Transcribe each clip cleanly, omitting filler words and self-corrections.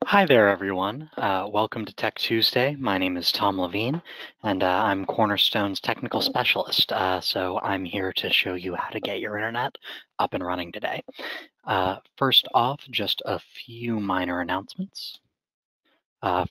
Hi there, everyone. Welcome to Tech Tuesday. My name is Tom Levine, and I'm Cornerstone's technical specialist. So I'm here to show you how to get your internet up and running today. First off, just a few minor announcements.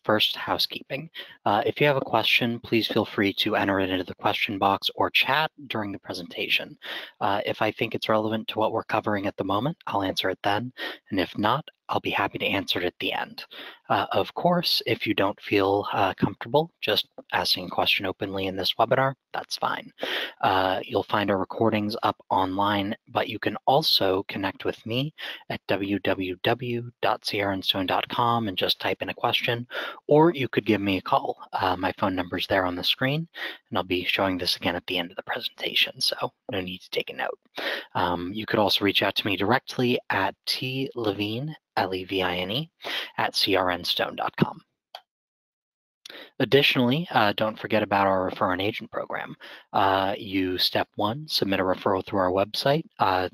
First, housekeeping. If you have a question, please feel free to enter it into the question box or chat during the presentation. If I think it's relevant to what we're covering at the moment, I'll answer it then, and if not, I'll be happy to answer it at the end. Of course, if you don't feel comfortable just asking a question openly in this webinar, that's fine. You'll find our recordings up online, but you can also connect with me at www.sierranstone.com and just type in a question, or you could give me a call. My phone number's there on the screen, and I'll be showing this again at the end of the presentation, so no need to take a note. You could also reach out to me directly at tlevine, Levine, at crnstone.com. Additionally, don't forget about our Refer an Agent program. Step 1, submit a referral through our website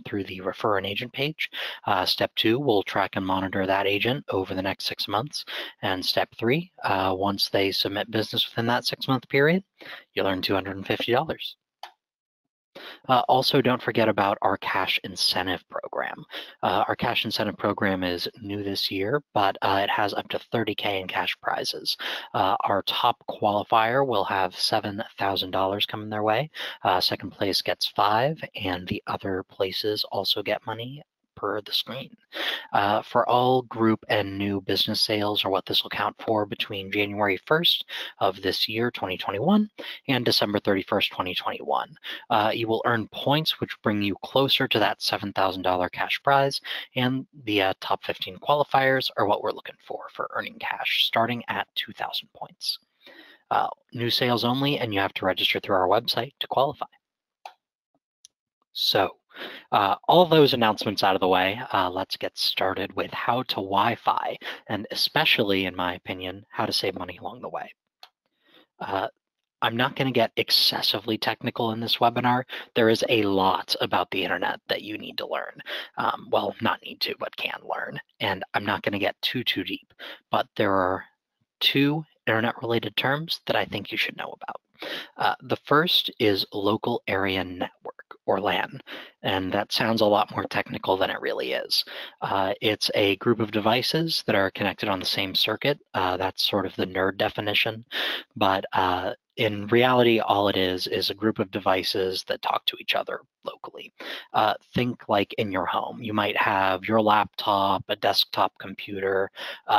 through the Refer an Agent page. Step 2, we'll track and monitor that agent over the next 6 months. And step 3, once they submit business within that 6-month period, you'll earn $250. Also, don't forget about our cash incentive program. Our cash incentive program is new this year, but it has up to $30K in cash prizes. Our top qualifier will have $7,000 coming their way. Second place gets $5,000, and the other places also get money per the screen. For all group and new business sales, or what this will count for, between January 1st of this year, 2021, and December 31st, 2021. You will earn points which bring you closer to that $7,000 cash prize, and the top 15 qualifiers are what we're looking for earning cash, starting at 2,000 points. New sales only, and you have to register through our website to qualify. So, all those announcements out of the way, let's get started with how to Wi-Fi, and especially, in my opinion, how to save money along the way. I'm not going to get excessively technical in this webinar. There is a lot about the internet that you need to learn. Well, not need to, but can learn. And I'm not going to get too deep, but there are 2 internet-related terms that I think you should know about. The first is local area network, or LAN, and that sounds a lot more technical than it really is. It's a group of devices that are connected on the same circuit. That's sort of the nerd definition, but in reality, all it is a group of devices that talk to each other locally. Think like in your home. You might have your laptop, a desktop computer,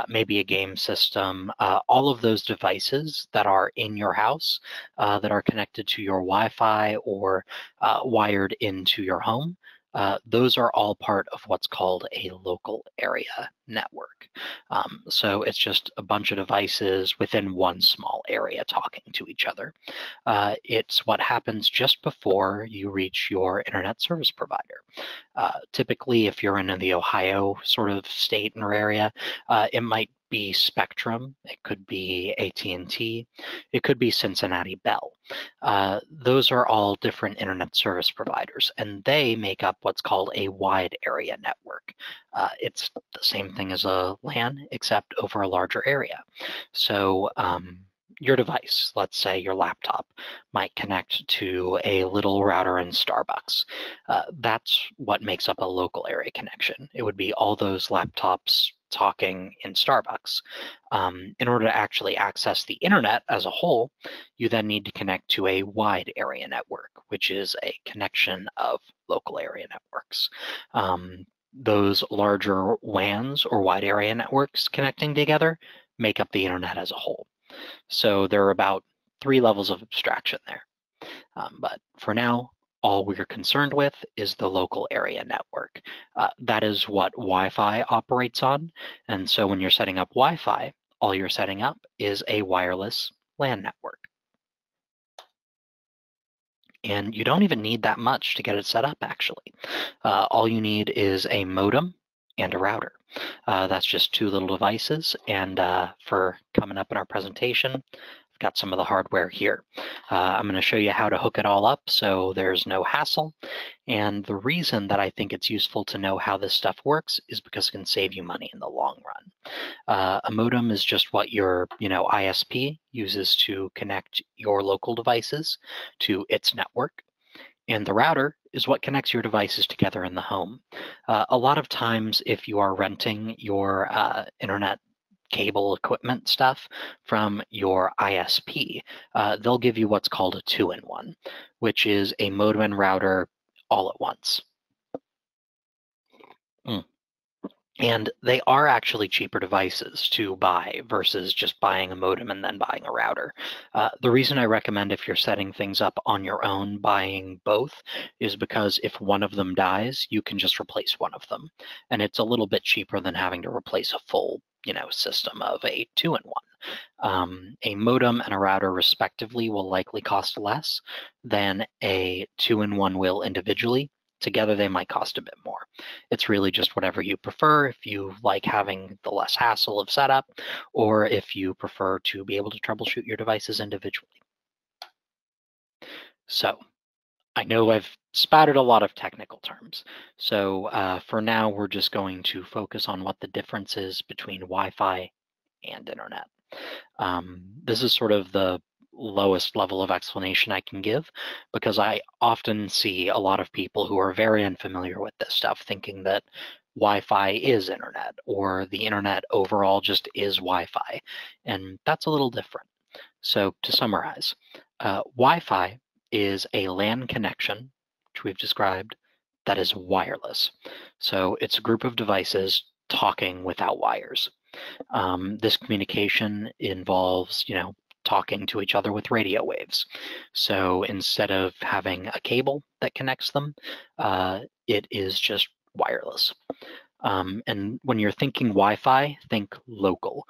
maybe a game system, all of those devices that are in your house that are connected to your Wi-Fi or wired into your home. Those are all part of what's called a local area network. So it's just a bunch of devices within one small area talking to each other. It's what happens just before you reach your internet service provider. Typically, if you're in the Ohio sort of state or area, it might be Spectrum, it could be AT&T, it could be Cincinnati Bell. Those are all different internet service providers, and they make up what's called a wide area network. It's the same thing as a LAN, except over a larger area. So your device, let's say your laptop, might connect to a little router in Starbucks. That's what makes up a local area connection. It would be all those laptops talking in Starbucks. In order to actually access the internet as a whole, you then need to connect to a wide area network, which is a connection of local area networks. Those larger WANs, or wide area networks, connecting together make up the internet as a whole. So there are about 3 levels of abstraction there. But for now, all we're concerned with is the local area network. That is what Wi-Fi operates on. And so when you're setting up Wi-Fi, all you're setting up is a wireless LAN network. And you don't even need that much to get it set up, actually. All you need is a modem and a router. That's just 2 little devices. And for coming up in our presentation, I've got some of the hardware here. I'm going to show you how to hook it all up so there's no hassle. And the reason that I think it's useful to know how this stuff works is because it can save you money in the long run. A modem is just what your ISP uses to connect your local devices to its network. And the router is what connects your devices together in the home. A lot of times, if you are renting your internet cable equipment stuff from your ISP, they'll give you what's called a two-in-one, which is a modem and router all at once. And they are actually cheaper devices to buy versus just buying a modem and then buying a router. The reason I recommend, if you're setting things up on your own, buying both is because if one of them dies, you can just replace one of them. And it's a little bit cheaper than having to replace a full system of a two-in-one. A modem and a router respectively will likely cost less than a two-in-one will individually. Together, they might cost a bit more. It's really just whatever you prefer, if you like having the less hassle of setup, or if you prefer to be able to troubleshoot your devices individually. So I know I've spouted a lot of technical terms. So for now, we're just going to focus on what the difference is between Wi-Fi and internet. This is sort of the lowest level of explanation I can give, because I often see a lot of people who are very unfamiliar with this stuff thinking that Wi-Fi is internet, or the internet overall just is Wi-Fi, and that's a little different. So to summarize, Wi-Fi is a LAN connection, which we've described, that is wireless. So it's a group of devices talking without wires. This communication involves, talking to each other with radio waves. So instead of having a cable that connects them, it is just wireless. And when you're thinking Wi-Fi, think local.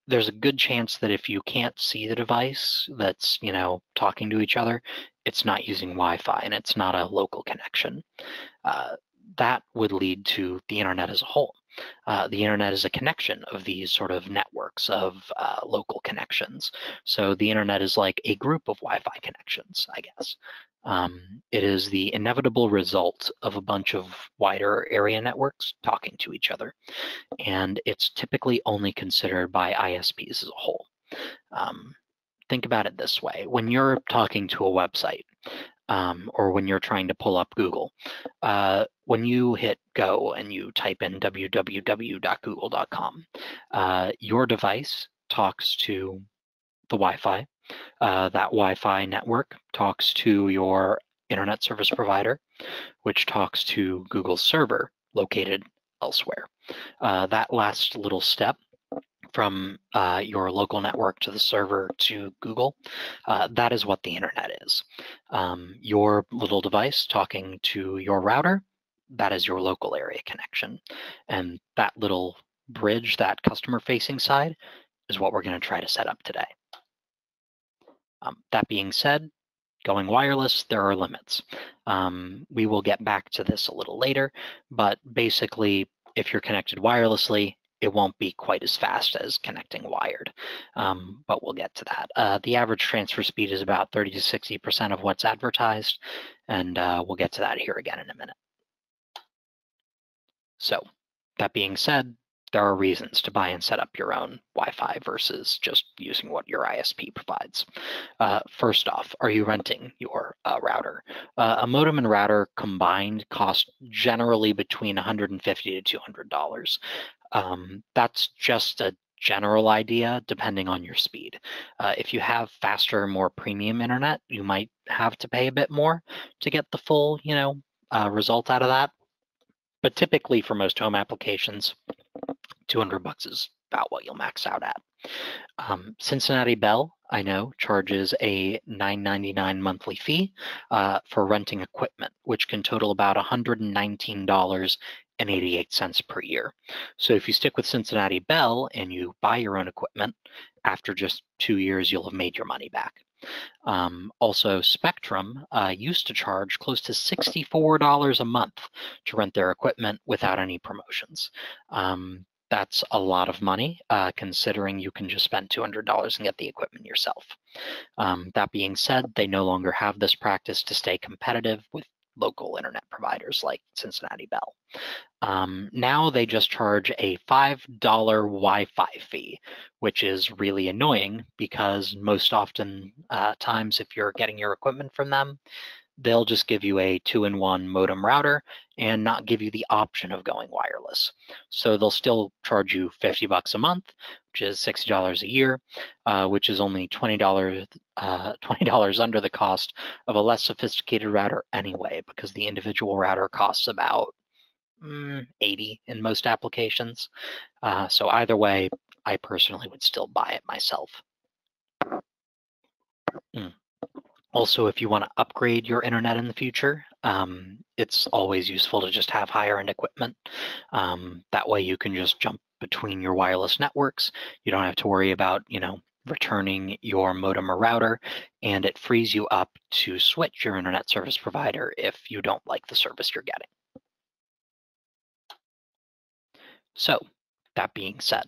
There's a good chance that if you can't see the device that's, talking to each other, it's not using Wi-Fi and it's not a local connection. That would lead to the internet as a whole. The internet is a connection of these sort of networks of local connections. So the internet is like a group of Wi-Fi connections, I guess. It is the inevitable result of a bunch of wider area networks talking to each other. And it's typically only considered by ISPs as a whole. Think about it this way. When you're talking to a website, or when you're trying to pull up Google, when you hit go and you type in www.google.com, your device talks to the Wi-Fi. That Wi-Fi network talks to your internet service provider, which talks to Google's server located elsewhere. That last little step from your local network to the server to Google, that is what the internet is. Your little device talking to your router, that is your local area connection. And that little bridge, that customer-facing side, is what we're going to try to set up today. That being said, going wireless, there are limits. We will get back to this a little later, but basically, if you're connected wirelessly, it won't be quite as fast as connecting wired, but we'll get to that. The average transfer speed is about 30 to 60% of what's advertised, and we'll get to that here again in a minute. So that being said, there are reasons to buy and set up your own Wi-Fi versus just using what your ISP provides. First off, are you renting your router? A modem and router combined cost generally between $150 to $200. That's just a general idea depending on your speed. If you have faster, more premium internet, you might have to pay a bit more to get the full, result out of that. But typically for most home applications, $200 is about what you'll max out at. Cincinnati Bell, I know, charges a $9.99 monthly fee for renting equipment, which can total about $119.88 per year. So if you stick with Cincinnati Bell and you buy your own equipment, after just 2 years, you'll have made your money back. Also, Spectrum used to charge close to $64 a month to rent their equipment without any promotions. That's a lot of money, considering you can just spend $200 and get the equipment yourself. That being said, they no longer have this practice to stay competitive with local internet providers like Cincinnati Bell. Now they just charge a $5 Wi-Fi fee, which is really annoying because most often times if you're getting your equipment from them, they'll just give you a 2-in-1 modem router and not give you the option of going wireless. So they'll still charge you $50 a month, which is $60 a year, which is only $20 under the cost of a less sophisticated router anyway, because the individual router costs about $80 in most applications. So either way, I personally would still buy it myself. Also, if you want to upgrade your internet in the future, it's always useful to just have higher end equipment. That way you can just jump between your wireless networks. You don't have to worry about, returning your modem or router, and it frees you up to switch your internet service provider if you don't like the service you're getting. So, that being said,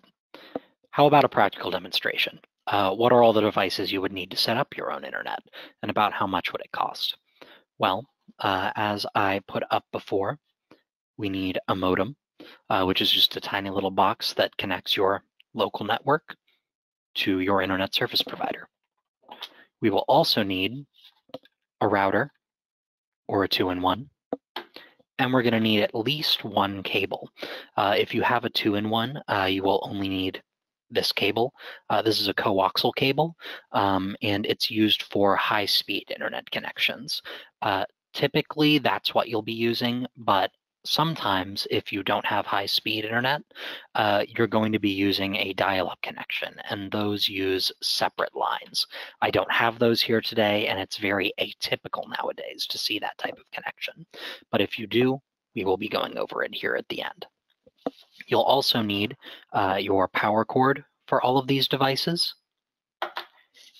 how about a practical demonstration? What are all the devices you would need to set up your own internet, and about how much would it cost? Well, as I put up before, we need a modem, which is just a tiny little box that connects your local network to your internet service provider. We will also need a router or a 2-in-1, and we're going to need at least one cable. If you have a 2-in-1, you will only need this cable. This is a coaxial cable, and it's used for high-speed internet connections. Typically, that's what you'll be using, but sometimes if you don't have high-speed internet, you're going to be using a dial-up connection, and those use separate lines. I don't have those here today, and it's very atypical nowadays to see that type of connection. But if you do, we will be going over it here at the end. You'll also need your power cord for all of these devices.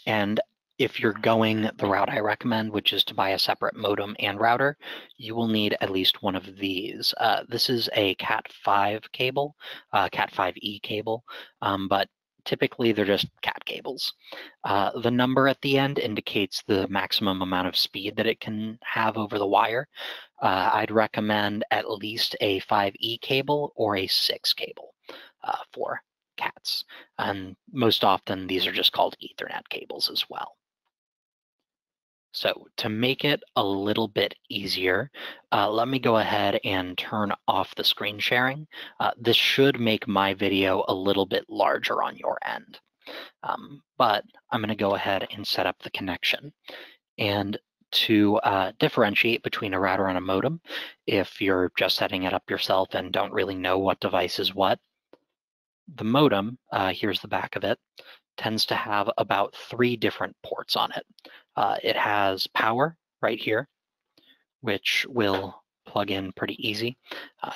And if you're going the route I recommend, which is to buy a separate modem and router, you will need at least one of these. This is a Cat5 cable, Cat5e cable, but typically they're just Cat cables. The number at the end indicates the maximum amount of speed that it can have over the wire. I'd recommend at least a 5e cable or a 6 cable for Cats. And most often these are just called Ethernet cables as well. So to make it a little bit easier, let me go ahead and turn off the screen sharing. This should make my video a little bit larger on your end. But I'm going to go ahead and set up the connection. And to differentiate between a router and a modem, if you're just setting it up yourself and don't really know what device is what, the modem, here's the back of it, tends to have about 3 different ports on it. It has power right here, which will plug in pretty easy.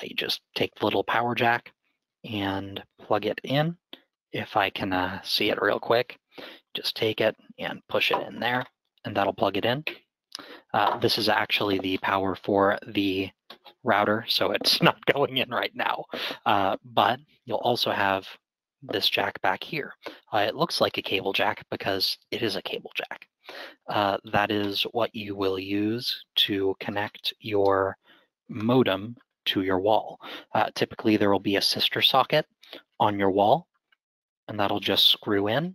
You just take the little power jack and plug it in. If I can see it real quick, just take it and push it in there, and that'll plug it in. This is actually the power for the router, so it's not going in right now. But you'll also have this jack back here. It looks like a cable jack because it is a cable jack. That is what you will use to connect your modem to your wall. Typically, there will be a sister socket on your wall, and that'll just screw in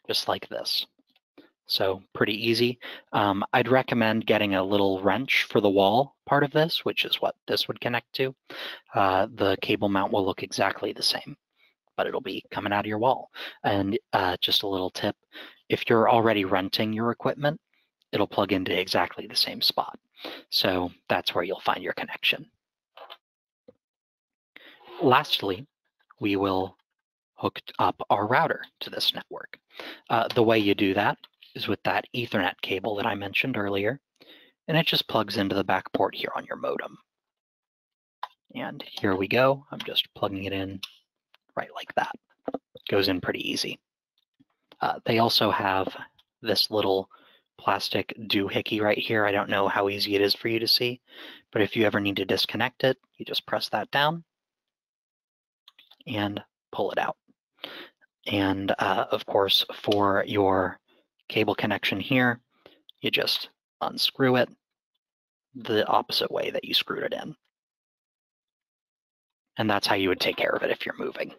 just like this. So pretty easy. I'd recommend getting a little wrench for the wall part of this, which is what this would connect to. The cable mount will look exactly the same, but it'll be coming out of your wall. And just a little tip, if you're already renting your equipment, it'll plug into exactly the same spot. So that's where you'll find your connection. Lastly, we will hook up our router to this network. The way you do that is with that Ethernet cable that I mentioned earlier, and it just plugs into the back port here on your modem. And here we go. I'm just plugging it in right like that. Goes in pretty easy. They also have this little plastic doohickey right here. I don't know how easy it is for you to see, but if you ever need to disconnect it, you just press that down, and pull it out. And of course, for your cable connection here, you just unscrew it the opposite way that you screwed it in. And that's how you would take care of it if you're moving.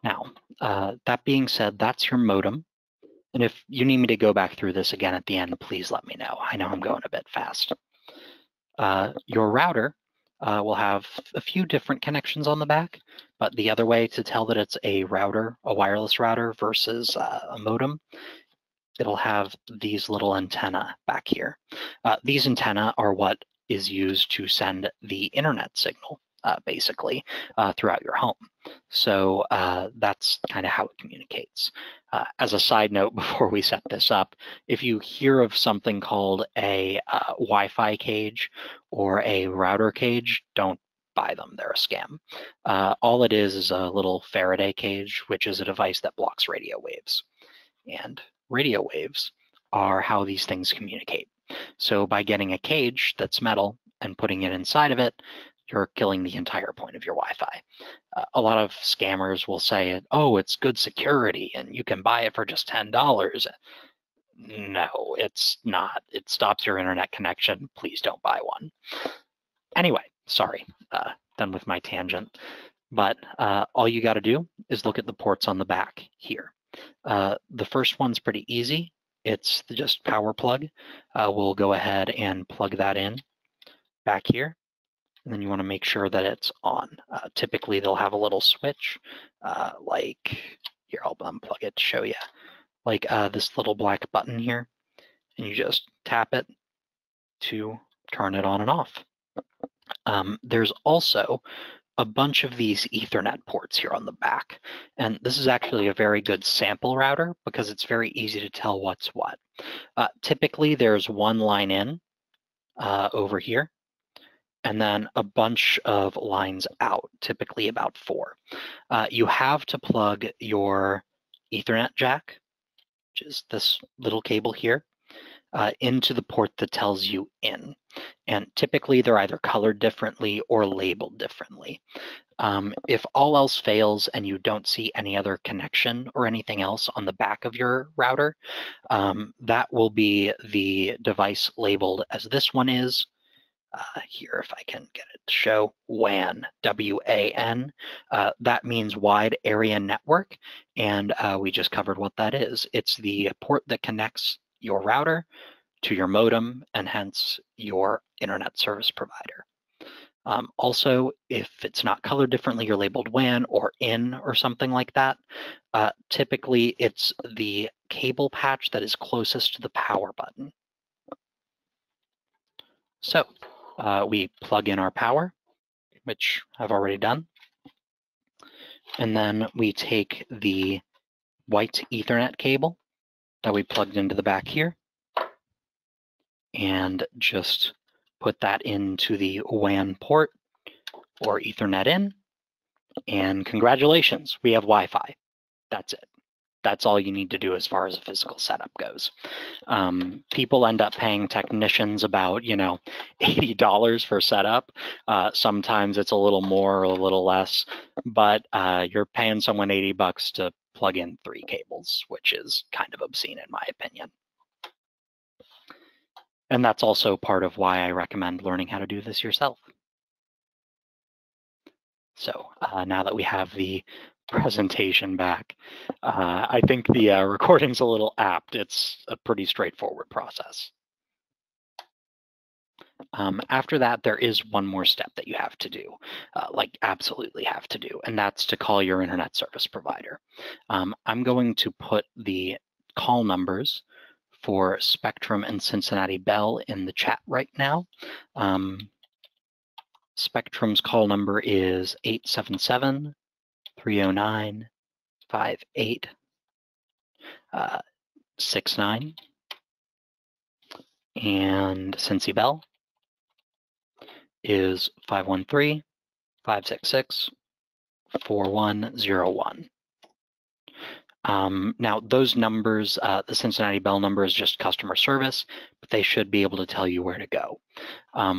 Now, that being said, that's your modem. And if you need me to go back through this again at the end, please let me know. I know I'm going a bit fast. Your router will have a few different connections on the back, but the other way to tell that it's a router, a wireless router versus a modem, it'll have these little antenna back here. These antenna are what is used to send the internet signal, basically, throughout your home. So that's kind of how it communicates. As a side note, before we set this up, if you hear of something called a Wi-Fi cage or a router cage, don't buy them. They're a scam. All it is a little Faraday cage, which is a device that blocks radio waves. And radio waves are how these things communicate. So by getting a cage that's metal and putting it inside of it, you're killing the entire point of your Wi-Fi. A lot of scammers will say, oh, it's good security and you can buy it for just $10. No, it's not. It stops your internet connection. Please don't buy one. Anyway, sorry, done with my tangent. But all you got to do is look at the ports on the back here. The first one's pretty easy. It's just power plug. We'll go ahead and plug that in back here. And then you want to make sure that it's on. Typically, they'll have a little switch, like, here, I'll unplug it to show you, like this little black button here. And you just tap it to turn it on and off. There's also a bunch of these Ethernet ports here on the back. And this is actually a very good sample router because it's very easy to tell what's what. Typically, there's one line in over here, and then a bunch of lines out, typically about 4. You have to plug your Ethernet jack, which is this little cable here, into the port that tells you in. And typically they're either colored differently or labeled differently. If all else fails and you don't see any other connection or anything else on the back of your router, that will be the device labeled as this one is. Here, if I can get it to show, WAN, W-A-N. That means Wide Area Network, and we just covered what that is. It's the port that connects your router to your modem and hence your internet service provider. Also, if it's not colored differently, you're labeled WAN or in or something like that. Typically, it's the cable patch that is closest to the power button. So we plug in our power, which I've already done. And then we take the white Ethernet cable that we plugged into the back here and just put that into the WAN port or Ethernet in. And congratulations, we have Wi-Fi. That's it. That's all you need to do as far as a physical setup goes. People end up paying technicians about, $80 for setup. Sometimes it's a little more or a little less, but you're paying someone $80 to plug in 3 cables, which is kind of obscene in my opinion. And that's also part of why I recommend learning how to do this yourself. So now that we have the presentation back, I think the recording's a little apt. It's a pretty straightforward process. After that, there is one more step that you have to do, like absolutely have to do, and that's to call your internet service provider. I'm going to put the call numbers for Spectrum and Cincinnati Bell in the chat right now. Spectrum's call number is 877-309-5869. And Cincy Bell is 513-566-4101. Now, those numbers, the Cincinnati Bell number is just customer service, but they should be able to tell you where to go.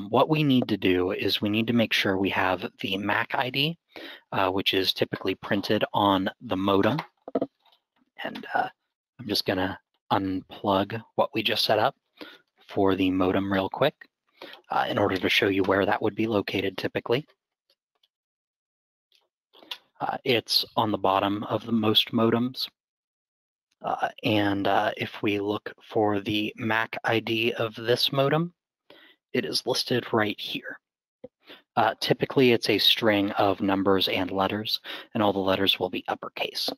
What we need to do is we need to make sure we have the MAC ID, which is typically printed on the modem. And I'm just going to unplug what we just set up for the modem real quick in order to show you where that would be located typically. It's on the bottom of the most modems. And if we look for the MAC ID of this modem, it is listed right here. Typically, it's a string of numbers and letters, and all the letters will be uppercase.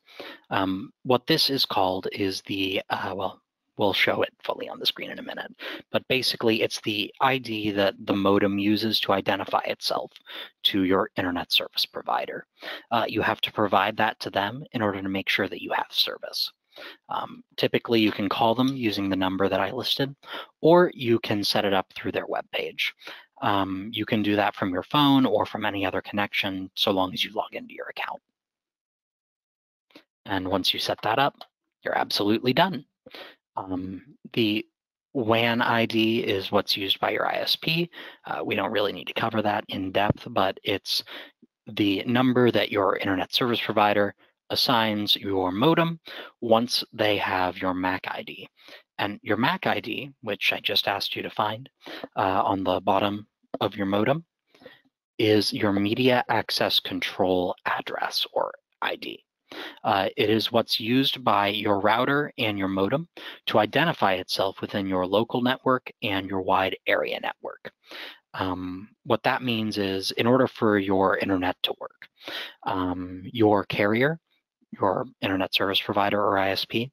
What this is called is the, well, we'll show it fully on the screen in a minute, but basically it's the ID that the modem uses to identify itself to your internet service provider. You have to provide that to them in order to make sure that you have service. Typically, you can call them using the number that I listed, or you can set it up through their webpage. You can do that from your phone or from any other connection, so long as you log into your account. And once you set that up, you're absolutely done. The WAN ID is what's used by your ISP. We don't really need to cover that in depth, but it's the number that your internet service provider assigns your modem once they have your MAC ID. And your MAC ID, which I just asked you to find on the bottom of your modem, is your media access control address, or ID. It is what's used by your router and your modem to identify itself within your local network and your wide area network. What that means is, in order for your internet to work, your carrier, your internet service provider or ISP,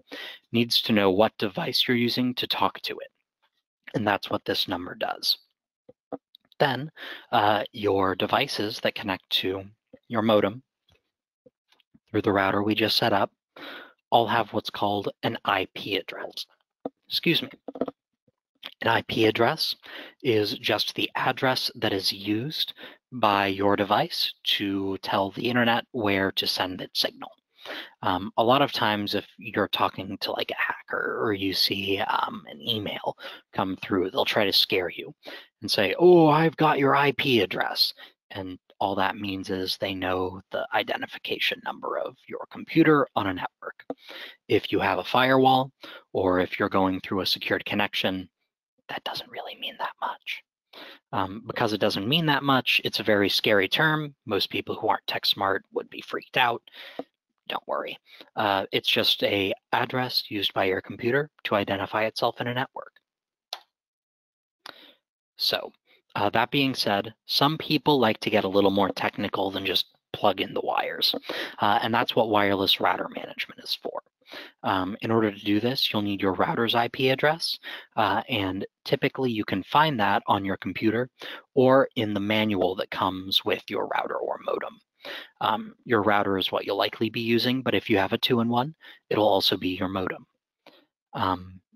needs to know what device you're using to talk to it. And that's what this number does. Then your devices that connect to your modem through the router we just set up all have what's called an IP address. Excuse me. An IP address is just the address that is used by your device to tell the internet where to send its signal. A lot of times if you're talking to like a hacker or you see an email come through, they'll try to scare you and say, oh, I've got your IP address. And all that means is they know the identification number of your computer on a network. If you have a firewall or if you're going through a secured connection, that doesn't really mean that much. Because it doesn't mean that much, it's a very scary term. Most people who aren't tech smart would be freaked out. Don't worry. It's just an address used by your computer to identify itself in a network. So that being said, some people like to get a little more technical than just plug in the wires. And that's what wireless router management is for. In order to do this, you'll need your router's IP address, and typically you can find that on your computer or in the manual that comes with your router or modem. Your router is what you'll likely be using, but if you have a 2-in-1, it'll also be your modem.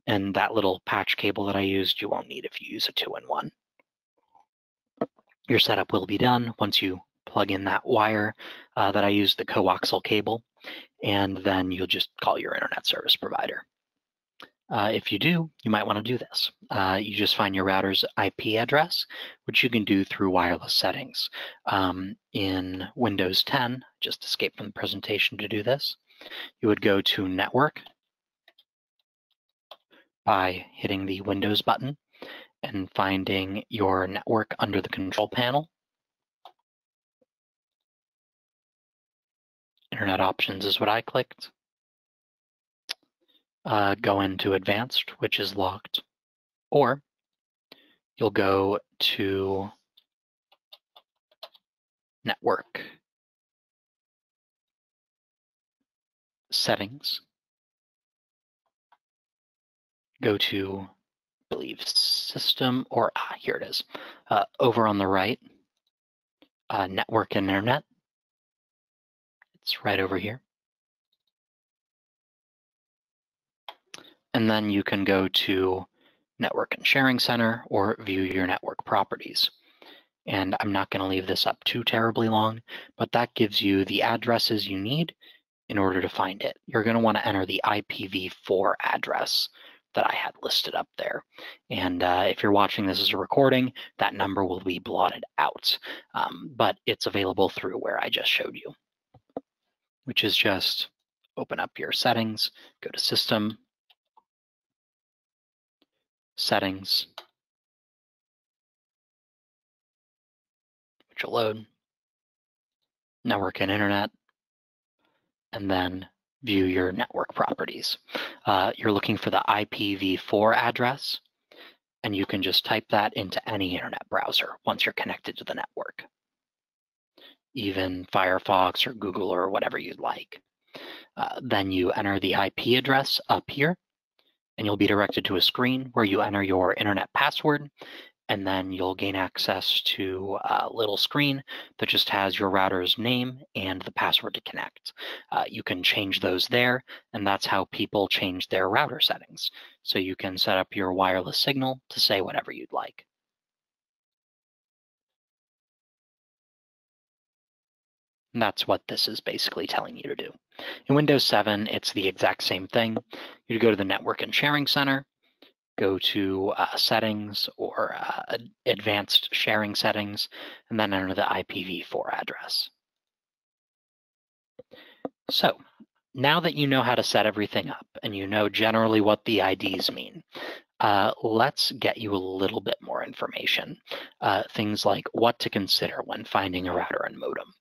And that little patch cable that I used, you won't need if you use a 2-in-1. Your setup will be done once you plug in that wire that I used, the coaxial cable, and then you'll just call your internet service provider. If you do, you might want to do this. You just find your router's IP address, which you can do through wireless settings. In Windows 10, just escape from the presentation to do this, you would go to Network by hitting the Windows button and finding your network under the control panel. Internet options is what I clicked. Go into advanced, which is locked, or you'll go to network settings, go to, I believe, system, or here it is, over on the right, network and internet. It's right over here. And then you can go to Network and Sharing Center or view your network properties. And I'm not going to leave this up too terribly long, but that gives you the addresses you need in order to find it, you're going to want to enter the IPv4 address that I had listed up there. And if you're watching this as a recording, that number will be blotted out, but it's available through where I just showed you, which is just open up your settings, go to System, Settings, which will load, Network and Internet, and then view your network properties. You're looking for the IPv4 address, and you can just type that into any internet browser once you're connected to the network, even Firefox or Google or whatever you'd like. Then you enter the IP address up here, and you'll be directed to a screen where you enter your internet password, and then you'll gain access to a little screen that just has your router's name and the password to connect. You can change those there, and that's how people change their router settings. So you can set up your wireless signal to say whatever you'd like. And that's what this is basically telling you to do. In Windows 7, it's the exact same thing. You go to the Network and Sharing Center, go to Settings or Advanced Sharing Settings, and then enter the IPv4 address. So now that you know how to set everything up and you know generally what the IDs mean, let's get you a little bit more information. Things like what to consider when finding a router and modem.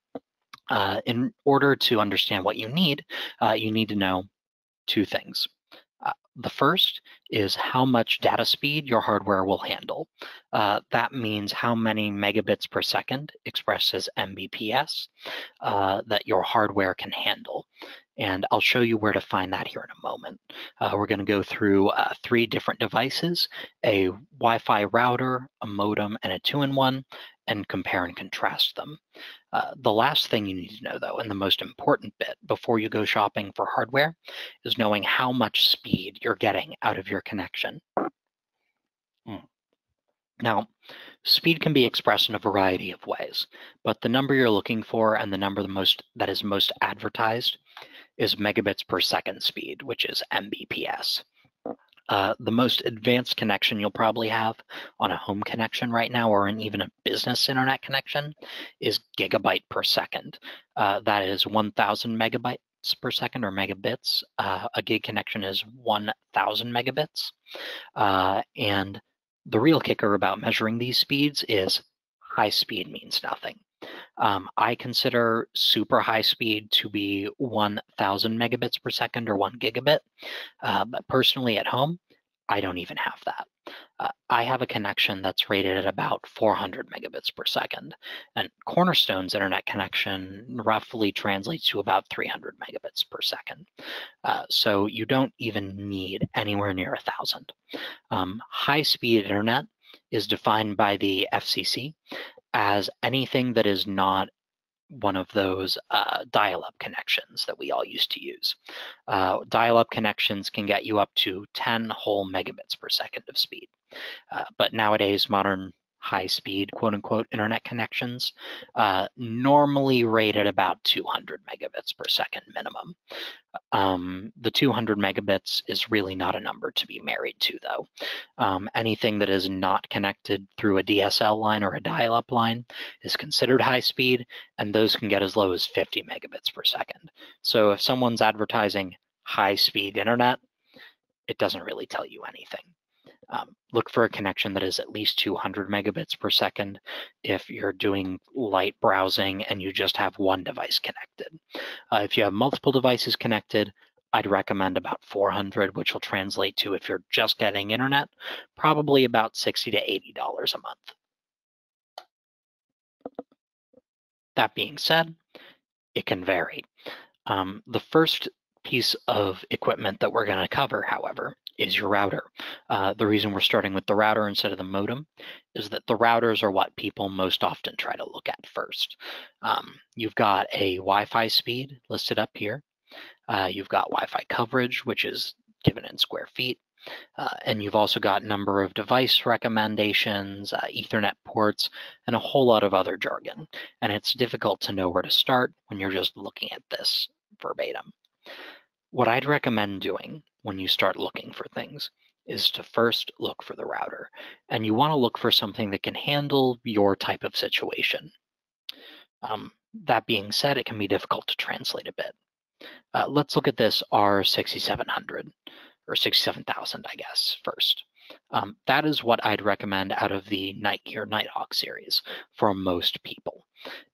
In order to understand what you need to know two things. The first is how much data speed your hardware will handle. That means how many megabits per second, expressed as Mbps, that your hardware can handle. And I'll show you where to find that here in a moment. We're going to go through 3 different devices, a Wi-Fi router, a modem, and a 2-in-1, and compare and contrast them. The last thing you need to know, though, and the most important bit before you go shopping for hardware, is knowing how much speed you're getting out of your connection. Now, speed can be expressed in a variety of ways, but the number you're looking for and the number that is most advertised is megabits per second speed, which is Mbps. The most advanced connection you'll probably have on a home connection right now, or even a business internet connection, is gigabyte per second. That is 1,000 megabytes per second, or megabits. A gig connection is 1,000 megabits. And the real kicker about measuring these speeds is high speed means nothing. I consider super high speed to be 1,000 megabits per second or 1 gigabit. But personally at home, I don't even have that. I have a connection that's rated at about 400 megabits per second. And Cornerstone's internet connection roughly translates to about 300 megabits per second. So you don't even need anywhere near 1,000. High-speed internet is defined by the FCC as anything that is not one of those dial-up connections that we all used to use. Dial-up connections can get you up to 10 whole megabits per second of speed. But nowadays, modern high-speed, quote-unquote, internet connections normally rate at about 200 megabits per second minimum. The 200 megabits is really not a number to be married to, though. Anything that is not connected through a DSL line or a dial-up line is considered high speed, and those can get as low as 50 megabits per second. So if someone's advertising high-speed internet, it doesn't really tell you anything. Look for a connection that is at least 200 megabits per second if you're doing light browsing and you just have one device connected. If you have multiple devices connected, I'd recommend about 400, which will translate to, if you're just getting internet, probably about $60 to $80 a month. That being said, it can vary. The first piece of equipment that we're going to cover, however, is your router. The reason we're starting with the router instead of the modem is that the routers are what people most often try to look at first. You've got a Wi-Fi speed listed up here. You've got Wi-Fi coverage, which is given in square feet. And you've also got number of device recommendations, Ethernet ports, and a whole lot of other jargon. And it's difficult to know where to start when you're just looking at this verbatim. What I'd recommend doing when you start looking for things is to first look for the router. And you want to look for something that can handle your type of situation. That being said, it can be difficult to translate a bit. Let's look at this R6700 or 67,000, I guess, first. That is what I'd recommend out of the Nightgear Nighthawk series for most people.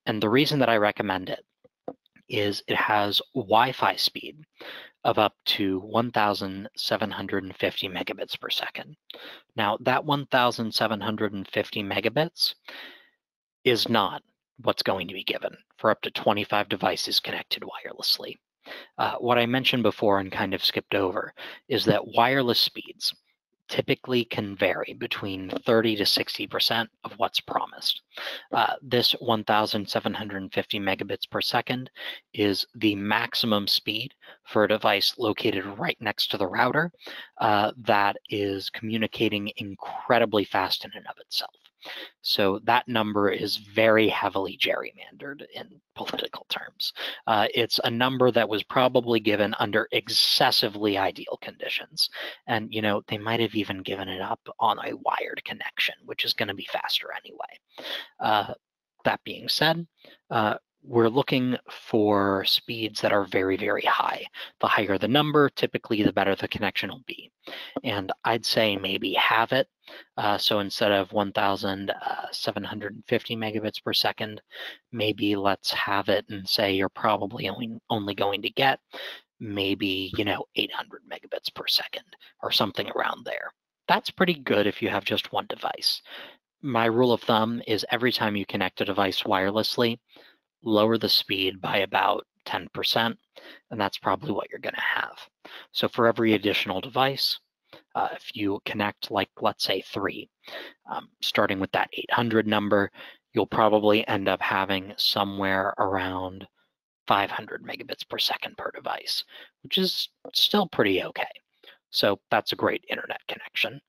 And the reason that I recommend it is it has Wi-Fi speed of up to 1,750 megabits per second. Now, that 1,750 megabits is not what's going to be given for up to 25 devices connected wirelessly. What I mentioned before and kind of skipped over is that wireless speeds typically can vary between 30 to 60% of what's promised. This 1,750 megabits per second is the maximum speed for a device located right next to the router that is communicating incredibly fast in and of itself. So that number is very heavily gerrymandered in political terms. It's a number that was probably given under excessively ideal conditions. And, they might have even given it up on a wired connection, which is going to be faster anyway. That being said, we're looking for speeds that are very, very high. The higher the number, typically the better the connection will be. And I'd say maybe have it. So instead of 1,750 megabits per second, maybe let's have it and say you're probably only going to get maybe, 800 megabits per second or something around there. That's pretty good if you have just one device. My rule of thumb is every time you connect a device wirelessly, lower the speed by about 10%, and that's probably what you're going to have. So for every additional device, if you connect, like, let's say 3, starting with that 800 number, you'll probably end up having somewhere around 500 megabits per second per device, which is still pretty okay. So that's a great internet connection.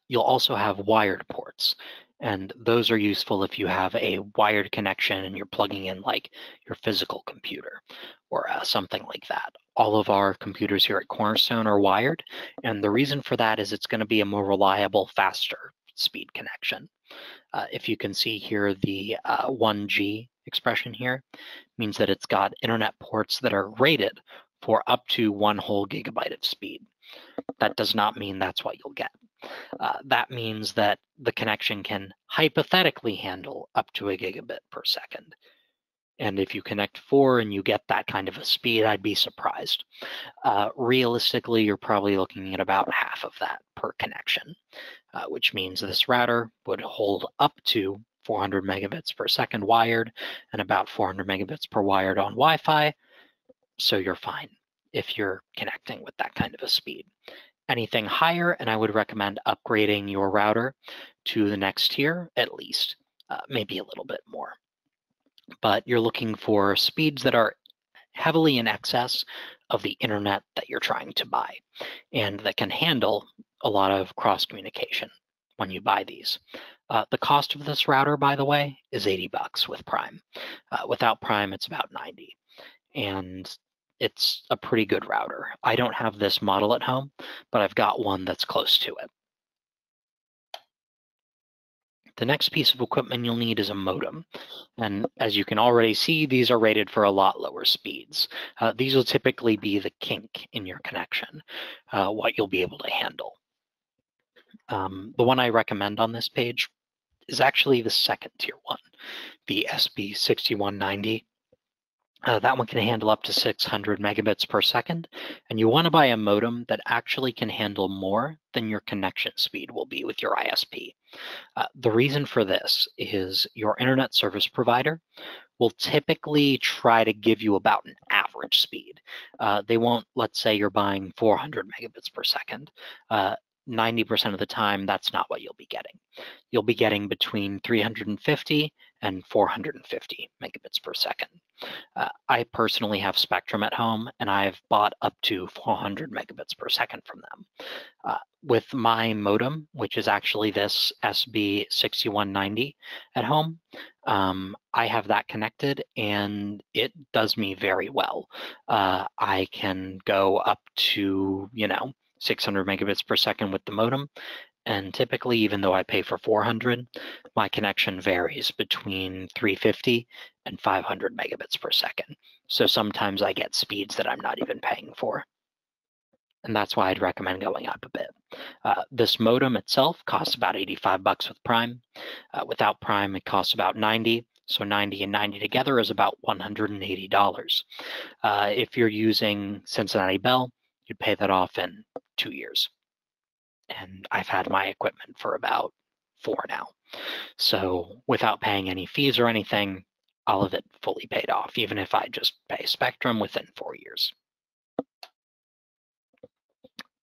You'll also have wired ports, and those are useful if you have a wired connection and you're plugging in like your physical computer or something like that. All of our computers here at Cornerstone are wired, and the reason for that is it's going to be a more reliable, faster speed connection. If you can see here, the 1G expression here means that it's got internet ports that are rated for up to 1 whole gigabyte of speed. That does not mean that's what you'll get. That means that the connection can hypothetically handle up to a gigabit per second. And if you connect 4 and you get that kind of a speed, I'd be surprised. Realistically, you're probably looking at about half of that per connection, which means this router would hold up to 400 megabits per second wired and about 400 megabits per wired on Wi-Fi. So you're fine if you're connecting with that kind of a speed. Anything higher, and I would recommend upgrading your router to the next tier at least, maybe a little bit more. But you're looking for speeds that are heavily in excess of the internet that you're trying to buy, and that can handle a lot of cross communication when you buy these. The cost of this router, by the way, is $80 with Prime. Without Prime, it's about 90. And it's a pretty good router. I don't have this model at home, but I've got one that's close to it. The next piece of equipment you'll need is a modem. And as you can already see, these are rated for a lot lower speeds. These will typically be the kink in your connection, what you'll be able to handle. The one I recommend on this page is actually the second tier one, the SB6190. That one can handle up to 600 megabits per second, and you want to buy a modem that actually can handle more than your connection speed will be with your ISP. The reason for this is your internet service provider will typically try to give you about an average speed. They won't, let's say you're buying 400 megabits per second. 90% of the time, that's not what you'll be getting. You'll be getting between 350 and 450 megabits per second. I personally have Spectrum at home, and I've bought up to 400 megabits per second from them. With my modem, which is actually this SB6190 at home, I have that connected, and it does me very well. I can go up to, 600 megabits per second with the modem, and typically, even though I pay for 400, my connection varies between 350 and 500 megabits per second. So sometimes I get speeds that I'm not even paying for. And that's why I'd recommend going up a bit. This modem itself costs about 85 bucks with Prime. Without Prime, it costs about 90. So 90 and 90 together is about $180. If you're using Cincinnati Bell, you'd pay that off in 2 years. And I've had my equipment for about 4 now. So without paying any fees or anything, all of it fully paid off, even if I just pay Spectrum within 4 years.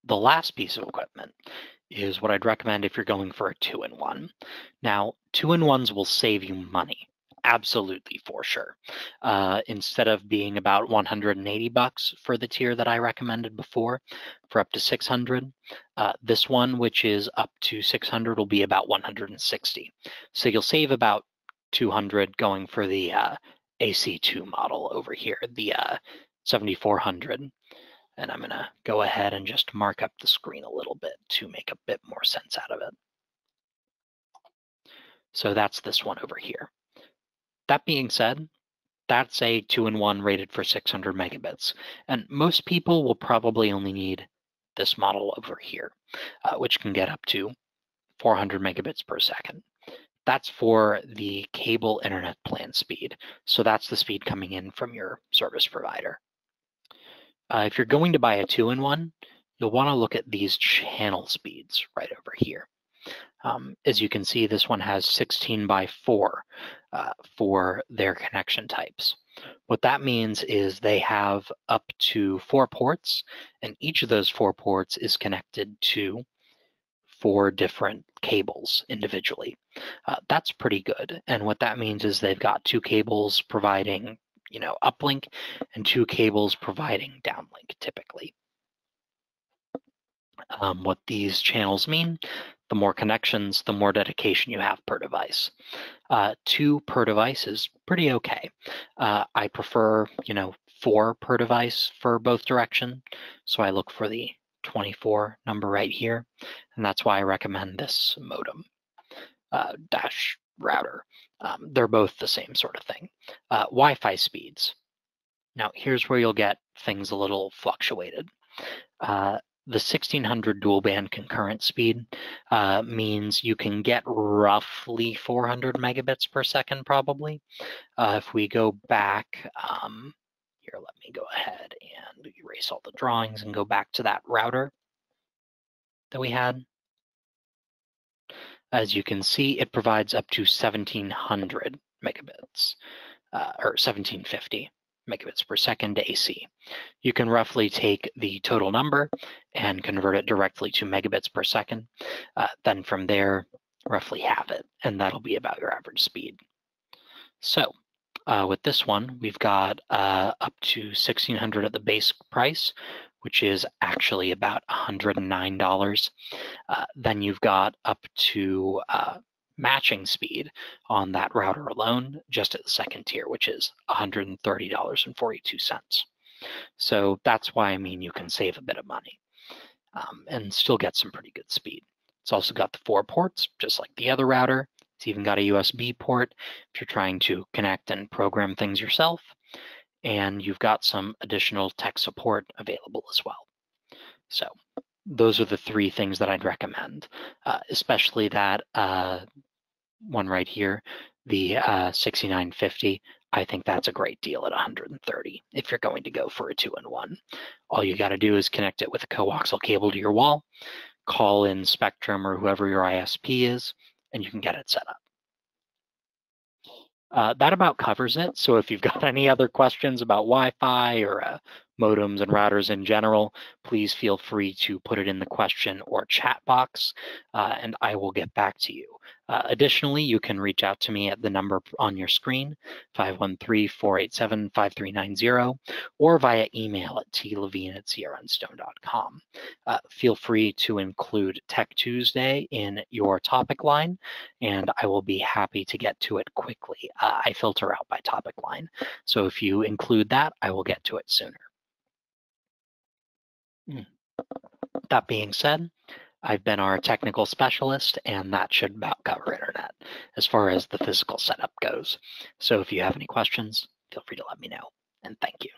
The last piece of equipment is what I'd recommend if you're going for a 2-in-1. Now, 2-in-1s will save you money, absolutely, for sure. Instead of being about 180 bucks for the tier that I recommended before, for up to 600, this one, which is up to 600, will be about 160. So you'll save about 200 going for the AC2 model over here, the 7400. And I'm going to go ahead and just mark up the screen a little bit to make a bit more sense out of it. So that's this one over here. That being said, that's a 2-in-1 rated for 600 megabits. And most people will probably only need this model over here, which can get up to 400 megabits per second. That's for the cable internet plan speed. So that's the speed coming in from your service provider. If you're going to buy a 2-in-1, you'll want to look at these channel speeds right over here. As you can see, this one has 16x4 for their connection types. What that means is they have up to 4 ports, and each of those 4 ports is connected to 4 different cables individually. That's pretty good. And what that means is they've got 2 cables providing uplink, and 2 cables providing downlink typically. What these channels mean, the more connections, the more dedication you have per device. 2 per device is pretty okay. I prefer, 4 per device for both direction. So I look for the 24 number right here. And that's why I recommend this modem dash router. They're both the same sort of thing. Wi-Fi speeds. Now, here's where you'll get things a little fluctuated. The 1600 dual band concurrent speed means you can get roughly 400 megabits per second, probably. If we go back, here, let me go ahead and erase all the drawings and go back to that router that we had. As you can see, it provides up to 1700 megabits, or 1750 megabits per second AC. You can roughly take the total number and convert it directly to megabits per second. Then from there, roughly half it, and that'll be about your average speed. So with this one, we've got up to 1600 at the base price, which is actually about $109. Then you've got up to matching speed on that router alone, just at the second tier, which is $130.42. So that's why you can save a bit of money and still get some pretty good speed. It's also got the 4 ports, just like the other router. It's even got a USB port if you're trying to connect and program things yourself. And you've got some additional tech support available as well. So those are the 3 things that I'd recommend, especially that one right here, the 6950. I think that's a great deal at 130 if you're going to go for a 2-in-1. All you got to do is connect it with a coaxial cable to your wall, call in Spectrum or whoever your ISP is, and you can get it set up. That about covers it. So if you've got any other questions about Wi-Fi or modems and routers in general, please feel free to put it in the question or chat box, and I will get back to you. Additionally, you can reach out to me at the number on your screen, 513-487-5390, or via email at tlevine@crnstone.com. Feel free to include Tech Tuesday in your topic line, and I will be happy to get to it quickly. I filter out by topic line, so if you include that, I will get to it sooner. That being said, I've been our technical specialist, and that should about cover internet as far as the physical setup goes. So if you have any questions, feel free to let me know, and thank you.